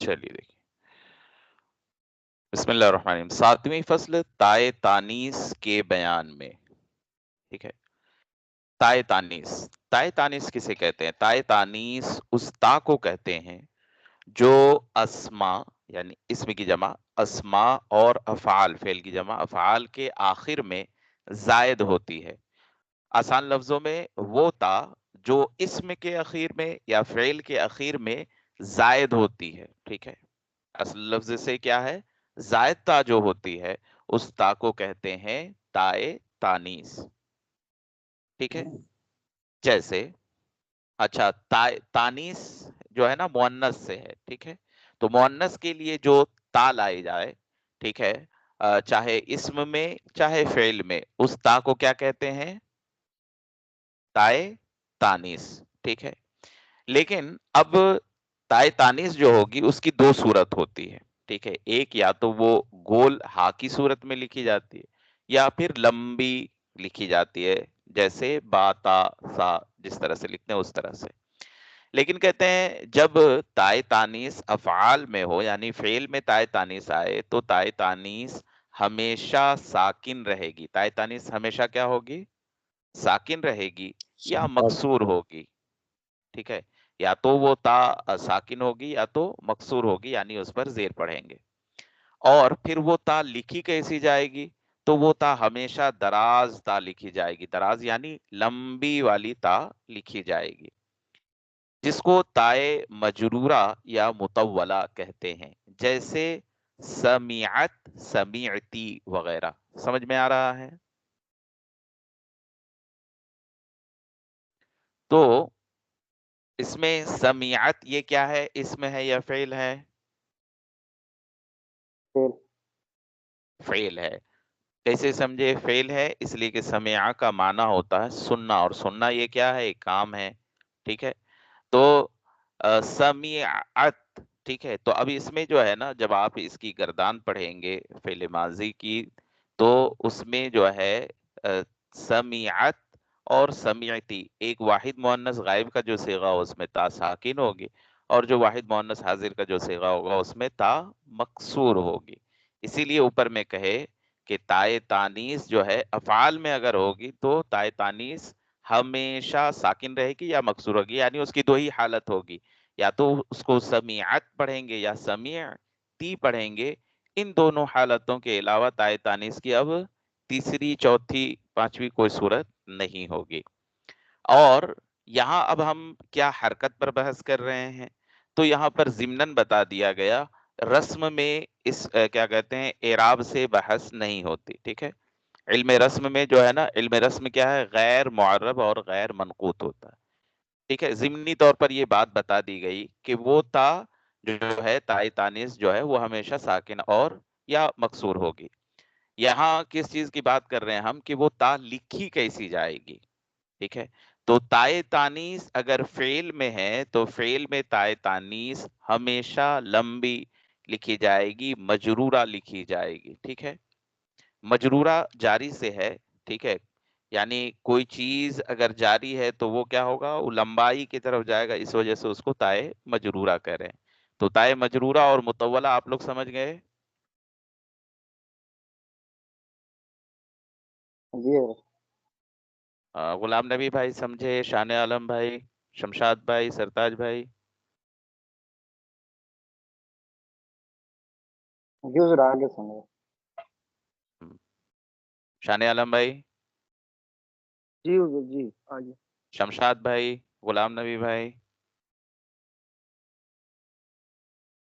چلیے دیکھیے، بسم اللہ الرحمن الرحیم، 7ویں فصل تائے تانیس کے بیان میں. ٹھیک ہے. تائے تانیس، تائے تانیس کسے کہتے ہیں؟ تائے تانیس اس تا کو کہتے ہیں جو اسما یعنی اسم کی جمع اسما اور افعال فعل کی جمع افعال کے آخر میں زائد ہوتی ہے. آسان لفظوں میں وہ تا جو اسم کے اخیر میں یا فعل کے اخیر میں زائد ہوتی ہے. ٹھیک ہے. اصل لفظ سے کیا ہے؟ زائد تا جو ہوتی ہے اس تا کو کہتے ہیں تائے تانیس. ٹھیک ہے. جیسے اچھا تانیس جو ہے نا مؤنث سے ہے. ٹھیک ہے. تو مؤنث کے لیے جو تا لائی جائے، ٹھیک ہے، چاہے اسم میں چاہے فعل میں، اس تا کو کیا کہتے ہیں؟ تائے تانیس. ٹھیک ہے. لیکن اب تائے تانیس جو ہوگی اس کی دو صورت ہوتی ہے. ٹھیک ہے. ایک یا تو وہ گول ہا کی صورت میں لکھی جاتی ہے یا پھر لمبی لکھی جاتی ہے، جیسے با تا سا جس طرح سے لکھتے ہیں اس طرح سے. لیکن کہتے ہیں جب تائے تانیس افعال میں ہو یعنی فعل میں تائے تانیس آئے تو تائے تانیس ہمیشہ ساکن رہے گی. تائے تانیس ہمیشہ کیا ہوگی؟ ساکن رہے گی یا مکسور ہوگی. ٹھیک ہے. یا تو وہ تا ساکن ہوگی یا تو مکسور ہوگی یعنی اس پر زیر پڑھیں گے. اور پھر وہ تا لکھی کیسی جائے گی؟ تو وہ تا ہمیشہ دراز تا لکھی جائے گی. دراز یعنی لمبی والی تا لکھی جائے گی، جس کو تائے مجرورہ یا مطولہ کہتے ہیں، جیسے سمیعت سمیعتی وغیرہ. سمجھ میں آ رہا ہے؟ تو اس میں سمیعت یہ کیا ہے؟ اسم ہے یا فعل ہے؟ فعل ہے. کیسے سمجھے؟ فعل ہے اس لیے کہ سمیع کا معنی ہوتا ہے سننا، اور سننا یہ کیا ہے؟ ایک کام ہے. ٹھیک ہے. تو سمیعت. ٹھیک ہے. تو اب اس میں جو ہے نا جب آپ اس کی گردان پڑھیں گے فعل ماضی کی تو اس میں جو ہے سمیعت اور سمیعتی، ایک واحد مؤنث غائب کا جو صیغہ ہو اس میں تا ساکن ہوگی، اور جو واحد مؤنث حاضر کا جو صیغہ ہوگا اس میں تا مکسور ہوگی. اسی لیے اوپر میں کہے کہ تائے تانیس جو ہے افعال میں اگر ہوگی تو تائے تانیس ہمیشہ ساکن رہے گی یا مکسور ہوگی، یعنی اس کی دو ہی حالت ہوگی، یا تو اس کو سمیعت پڑھیں گے یا سمیعتی پڑھیں گے. ان دونوں حالتوں کے علاوہ تائے تانیس کی اب تیسری چوتھی پانچویں کوئی صورت نہیں ہوگی. اور یہاں اب ہم کیا حرکت پر بحث کر رہے ہیں؟ تو یہاں پر ضمناً بتا دیا گیا رسم میں اس کیا کہتے ہیں اعراب سے بحث نہیں ہوتی. ٹھیک ہے. علم رسم میں جو ہے نا، علم رسم کیا ہے؟ غیر معرب اور غیر منقوط ہوتا ہے. ٹھیک ہے. ضمنی طور پر یہ بات بتا دی گئی کہ وہ تا جو ہے تائے تانیس جو ہے وہ ہمیشہ ساکن اور یا مکسور ہوگی. یہاں کس چیز کی بات کر رہے ہیں ہم کہ وہ تا لکھی کیسی جائے گی. ٹھیک ہے. تو تائے تانیس اگر فعل میں ہے تو فعل میں تائے تانیس ہمیشہ لمبی لکھی جائے گی، مجرورہ لکھی جائے گی. ٹھیک ہے. مجرورہ جاری سے ہے. ٹھیک ہے. یعنی کوئی چیز اگر جاری ہے تو وہ کیا ہوگا؟ وہ لمبائی کی طرف جائے گا، اس وجہ سے اس کو تائے مجرورہ کہہ رہے ہیں. تو تائے مجرورہ اور مطولہ آپ لوگ سمجھ گئے؟ جی غلام نبی بھائی سمجھے؟ شان عالم بھائی، شمشاد بھائی، سرتاج بھائی؟ جی حضور آگے سنو. شان عالم بھائی، جی حضور جی آگے. شمشاد بھائی، غلام نبی بھائی؟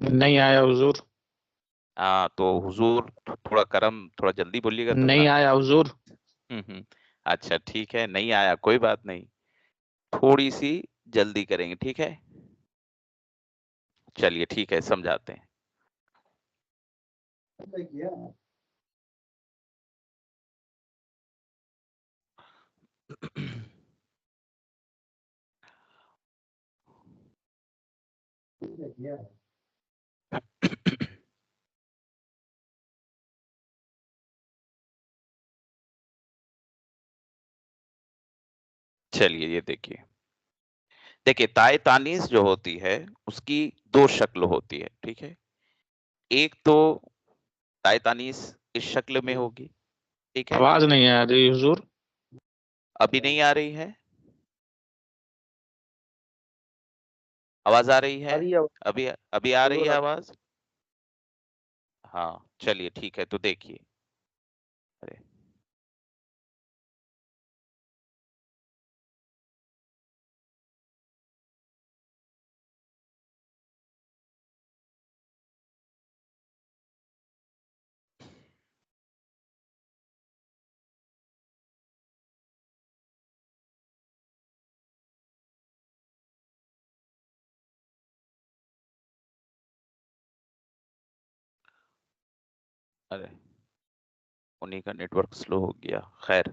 نہیں آیا حضور. ہاں تو حضور تھوڑا کرم، تھوڑا جلدی بولیے گا تب نا. نہیں آیا حضور. ہوں. اچھا ٹھیک ہے، نہیں آیا کوئی بات نہیں، تھوڑی سی جلدی کریں گے. ٹھیک ہے. چلیے ٹھیک ہے، سمجھاتے ہیں. چلیے یہ دیکھیے دیکھیے تائے تانیس جو ہوتی ہے اس کی دو شکل ہوتی ہے، ٹھیک ہے. ایک تو تائے تانیس اس شکل میں ہوگی، ٹھیک ہے. آواز نہیں آ رہی حضور. ابھی نہیں آ رہی ہے؟ آواز آ رہی ہے؟ ابھی آ رہی ہے آواز؟ ہاں چلیے ٹھیک ہے. تو دیکھیے، ارے ارے انہیں کا نیٹ ورک سلو ہو گیا. خیر،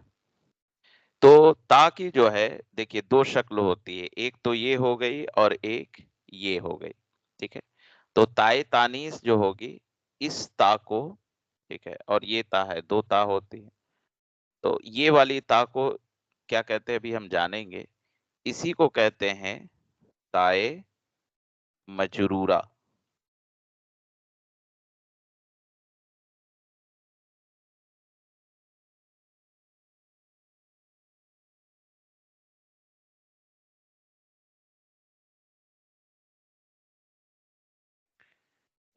تو تا کی جو ہے دیکھیے دو شکل ہوتی ہے، ایک تو یہ ہو گئی اور ایک یہ ہو گئی، ٹھیک ہے. تو تائے تانیس جو ہوگی اس تا کو، ٹھیک ہے، اور یہ تا ہے، دو تا ہوتی ہے. تو یہ والی تا کو کیا کہتے ہیں ابھی ہم جانیں گے. اسی کو کہتے ہیں تائے مجرورہ.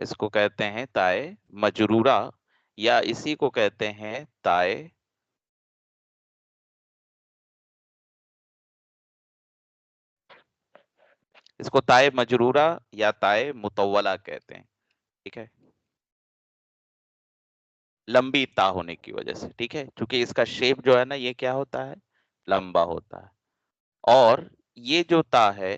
اس کو کہتے ہیں تائے مجرورہ، یا اسی کو کہتے ہیں تائے اس کو تائے مجرورہ یا تائے مطولہ کہتے ہیں، ٹھیک ہے، لمبی تا ہونے کی وجہ سے، ٹھیک ہے. چونکہ اس کا شیپ جو ہے نا یہ کیا ہوتا ہے، لمبا ہوتا ہے. اور یہ جو تا ہے،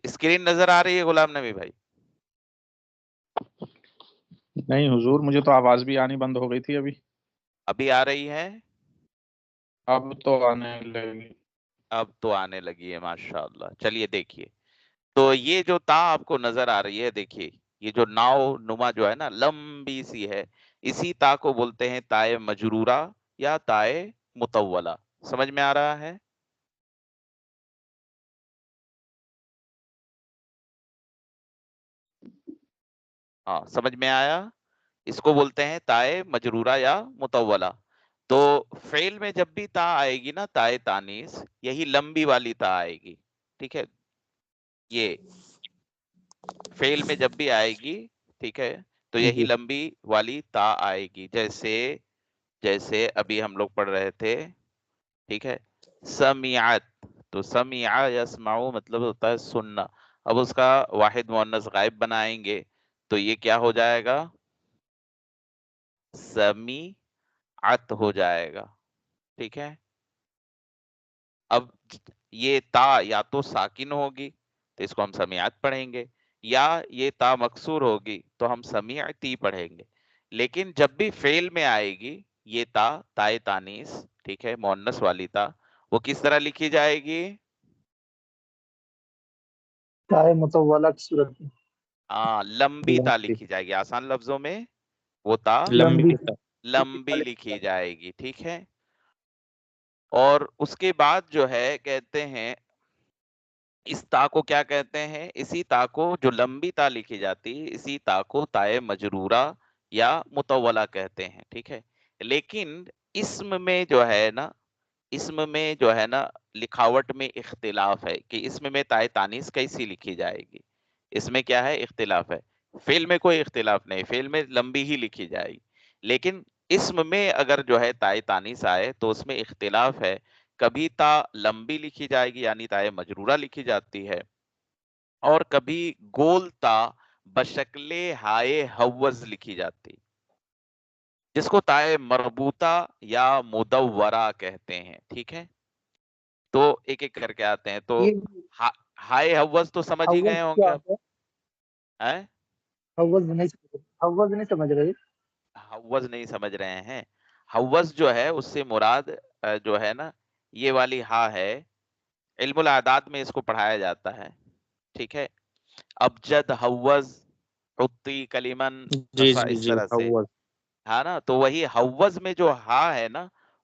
اسکرین نظر آ رہی ہے غلام نبی بھائی؟ نہیں حضور، مجھے تو آواز بھی آنی بند ہو گئی تھی ابھی. ابھی آ رہی ہے؟ اب تو آنے لگی. اب تو آنے لگی ہے، ماشاء اللہ. چلیے دیکھیے، تو یہ جو تا آپ کو نظر آ رہی ہے، دیکھیے یہ جو ناؤ نما جو ہے نا لمبی سی ہے، اسی تا کو بولتے ہیں تائے مجرورہ یا تائے مطولہ. سمجھ میں آ رہا ہے؟ ہاں سمجھ میں آیا. اس کو بولتے ہیں تائے مجرورہ یا مطولہ. تو فعل میں جب بھی تا آئے گی نا تائے تانیس، یہی لمبی والی تا آئے گی، ٹھیک ہے. یہ فعل میں جب بھی آئے گی، ٹھیک ہے، تو یہی جی. لمبی والی تا آئے گی. جیسے ابھی ہم لوگ پڑھ رہے تھے، ٹھیک ہے، سمیعت. تو سمیع یسمعو مطلب ہوتا ہے سننا. اب اس کا واحد مؤنث غائب بنائیں گے تو یہ کیا ہو جائے گا، سمیعت ہو جائے گا، ٹھیک ہے. اب یہ تا یا تو ساکن ہوگی تو اس کو ہم سمیعت پڑھیں گے، یا یہ تا مکسور ہوگی تو ہم سمیعتی پڑھیں گے. لیکن جب بھی فعل میں آئے گی یہ تا، تائے تانیس، ٹھیک ہے، مؤنث والی تا، وہ کس طرح لکھی جائے گی؟ تائے مطولہ کی صورت میں لمبی تا لمبی لکھی جائے گی. آسان لفظوں میں وہ تا لمبی تا. لمبی لکھی جائے گی، ٹھیک ہے. اور اس کے بعد جو ہے کہتے ہیں اس تا کو کیا کہتے ہیں، اسی تا کو جو لمبی تا لکھی جاتی ہے اسی تا کو تائے مجرورہ یا مطولہ کہتے ہیں، ٹھیک ہے. لیکن اسم میں جو ہے نا، اسم میں جو ہے نا لکھاوٹ میں اختلاف ہے کہ اسم میں تائے تانیس کیسی لکھی جائے گی. اس میں کیا ہے، اختلاف ہے. فعل میں کوئی اختلاف نہیں، فعل میں لمبی ہی لکھی جائے گی. لیکن اسم میں اگر جو ہے تائے تانیس آئے تو اس میں اختلاف ہے. کبھی تا لمبی لکھی جائے گی یعنی تائے مجرورہ لکھی جاتی ہے، اور کبھی گول تا بشکل ہائے حوض لکھی جاتی، جس کو تائے مربوطہ یا مدورہ کہتے ہیں، ٹھیک ہے. تو ایک ایک کر کے آتے ہیں. تو یہ ہائے حوض تو سمجھ ہی حوض گئے ہوں کیا گے آپ. ہوتا ہے؟ ہیں؟ حوض نہیں سمجھ رہے. حوض نہیں سمجھ رہے ہیں. حوض جو ہے اس سے مراد جو ہے نا یہ والی ہا ہے. علم الاعداد میں اس کو پڑھایا جاتا ہے، ٹھیک ہے. ابجد حوض عطی کلیمن جی نسا، جی اس جی طرح سے، حوض. ہے نا. تو وہی حوض میں جو ہا ہے نا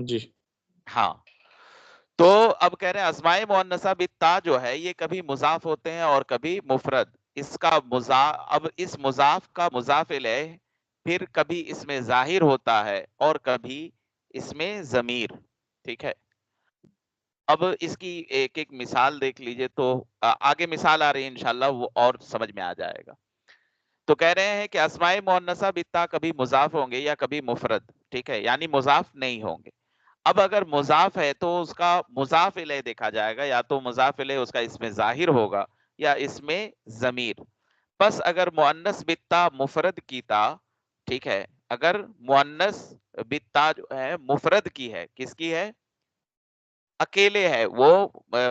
جی ہاں تو اب کہہ رہے ہیں اسماء مؤنثہ بالتا جو ہے یہ کبھی مضاف ہوتے ہیں اور کبھی مفرد. اس کا اب اس مضاف کا مضاف الیہ پھر کبھی اس میں ظاہر ہوتا ہے اور کبھی اس میں ضمیر. ٹھیک ہے, اب اس کی ایک ایک مثال دیکھ لیجئے تو آگے مثال آ رہی ہے انشاءاللہ وہ اور سمجھ میں آ جائے گا. تو کہہ رہے ہیں کہ اسماء مؤنثہ بالتا کبھی مضاف ہوں گے یا کبھی مفرد. ٹھیک ہے, یعنی مضاف نہیں ہوں گے. اب اگر مضاف ہے تو اس کا مضاف الیہ دیکھا جائے گا, یا تو مضاف الیہ اس کا اس میں ظاہر ہوگا یا اس میں ضمیر. بس اگر مؤنث بالتا مفرد کی تا, ٹھیک ہے, اگر مؤنث بالتا جو ہے مفرد کی ہے, کس کی ہے, اکیلے ہے, وہ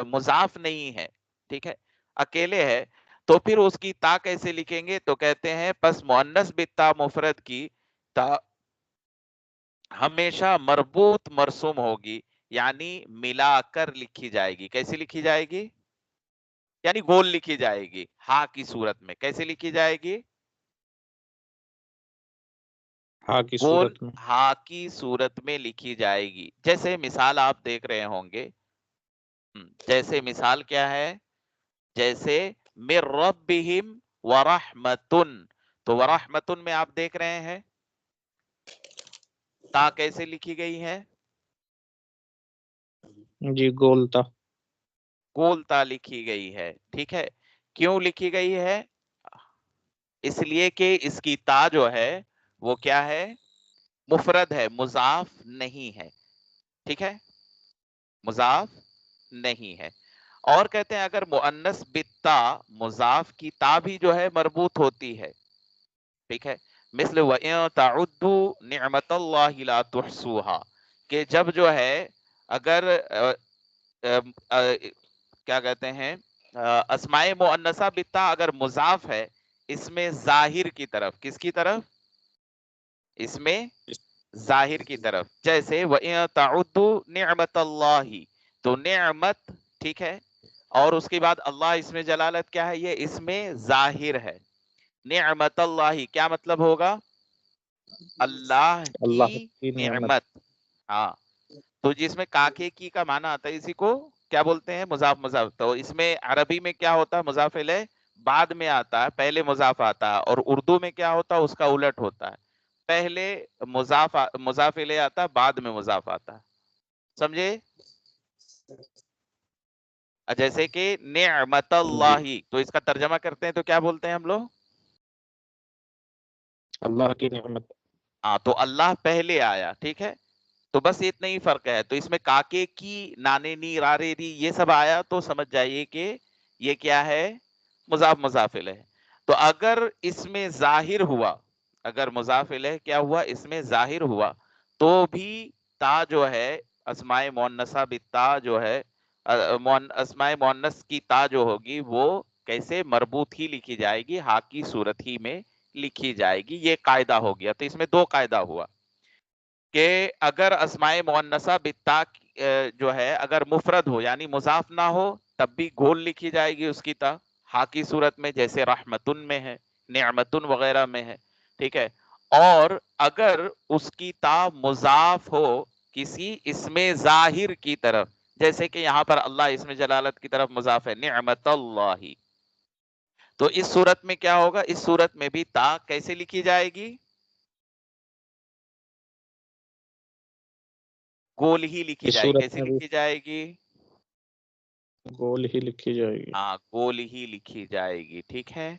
مضاف نہیں ہے, ٹھیک ہے, اکیلے ہے, تو پھر اس کی تا کیسے لکھیں گے؟ تو کہتے ہیں پس مؤنث بالتا مفرد کی تا ہمیشہ مربوط مرسوم ہوگی, یعنی ملا کر لکھی جائے گی. کیسے لکھی جائے گی؟ یعنی گول لکھی جائے گی ہا کی صورت میں. کیسے لکھی جائے گی؟ ہاں کی گول صورت میں. ہا کی صورت میں لکھی جائے گی. جیسے مثال آپ دیکھ رہے ہوں گے, جیسے مثال کیا ہے, جیسے من ربہم ورحمتن, تو ورحمتن میں آپ دیکھ رہے ہیں تا کیسے لکھی گئی ہے؟ جی گولتا. گول تا لکھی گئی ہے. ٹھیک ہے, کیوں لکھی گئی ہے؟ اس لیے کہ اس کی تا جو ہے وہ کیا ہے, مفرد ہے, مضاف نہیں ہے. ٹھیک ہے, مضاف نہیں ہے. اور کہتے ہیں اگر مؤنث بالتا مضاف کی تا بھی جو ہے مربوط ہوتی ہے. ٹھیک ہے, مثل وَإِن تَعُدُّوا نِعْمَةَ اللَّهِ لَا تُحْصُوهَا, کہ جب جو ہے اگر کیا کہتے ہیں اسماء مؤنثہ بالتا اگر مضاف ہے اس میں ظاہر کی طرف, کس کی طرف, اس میں ظاہر کی طرف. جیسے وَإِن تَعُدُّوا نِعْمَةَ اللَّهِ, تو نعمت, ٹھیک ہے, اور اس کے بعد اللہ اس میں جلالت کیا ہے, یہ اس میں ظاہر ہے. نعمت اللہ کیا مطلب ہوگا؟ اللہ اللہ کی کی نعمت. نعمت. ہاں, تو جس میں کاکے کی کا معنی آتا ہے اسی کو کیا بولتے ہیں, مضاف. مضاف تو اس میں عربی میں کیا ہوتا ہے, مضاف الیہ بعد میں آتا ہے, پہلے مضاف آتا ہے. اور اردو میں کیا ہوتا ہے, اس کا الٹ ہوتا ہے, پہلے مضاف الیہ آتا ہے, بعد میں مضاف آتا ہے. سمجھے؟ جیسے کہ نعمت اللہ, تو اس کا ترجمہ کرتے ہیں تو کیا بولتے ہیں ہم لوگ؟ اللہ کی نعمت. ہاں, تو اللہ پہلے آیا. ٹھیک ہے, تو بس اتنا ہی فرق ہے. تو اس میں کاکے کی, نانے نی, رارے ری, یہ سب آیا تو سمجھ جائیے کہ یہ کیا ہے, مضاف مضاف الیہ. تو اگر اس میں ظاہر ہوا, اگر مضاف الیہ کیا ہوا, اس میں ظاہر ہوا, تو بھی تا جو ہے اسماء مؤنثہ بالتا جو ہے, اسماء مؤنث کی تا جو ہوگی وہ کیسے مربوط ہی لکھی جائے گی, ہا کی صورت ہی میں لکھی جائے گی. یہ قاعدہ ہو گیا. تو اس میں دو قاعدہ ہوا کہ اگر اسماء مؤنثہ بالتا جو ہے اگر مفرد ہو یعنی مضاف نہ ہو تب بھی گول لکھی جائے گی اس کی تا ہا کی صورت میں, جیسے رحمتن میں ہے, نعمتن وغیرہ میں ہے. ٹھیک ہے, اور اگر اس کی تا مضاف ہو کسی اسم ظاہر کی طرف, جیسے کہ یہاں پر اللہ اسم جلالت کی طرف مضاف ہے, نعمت اللہ, تو اس صورت میں کیا ہوگا, اس صورت میں بھی تا کیسے لکھی جائے گی, گول ہی لکھی اس جائے گی. صورت کیسے میں بھی لکھی جائے گی؟ گول ہی لکھی جائے گی. ہاں, گول ہی لکھی جائے گی. ٹھیک ہے,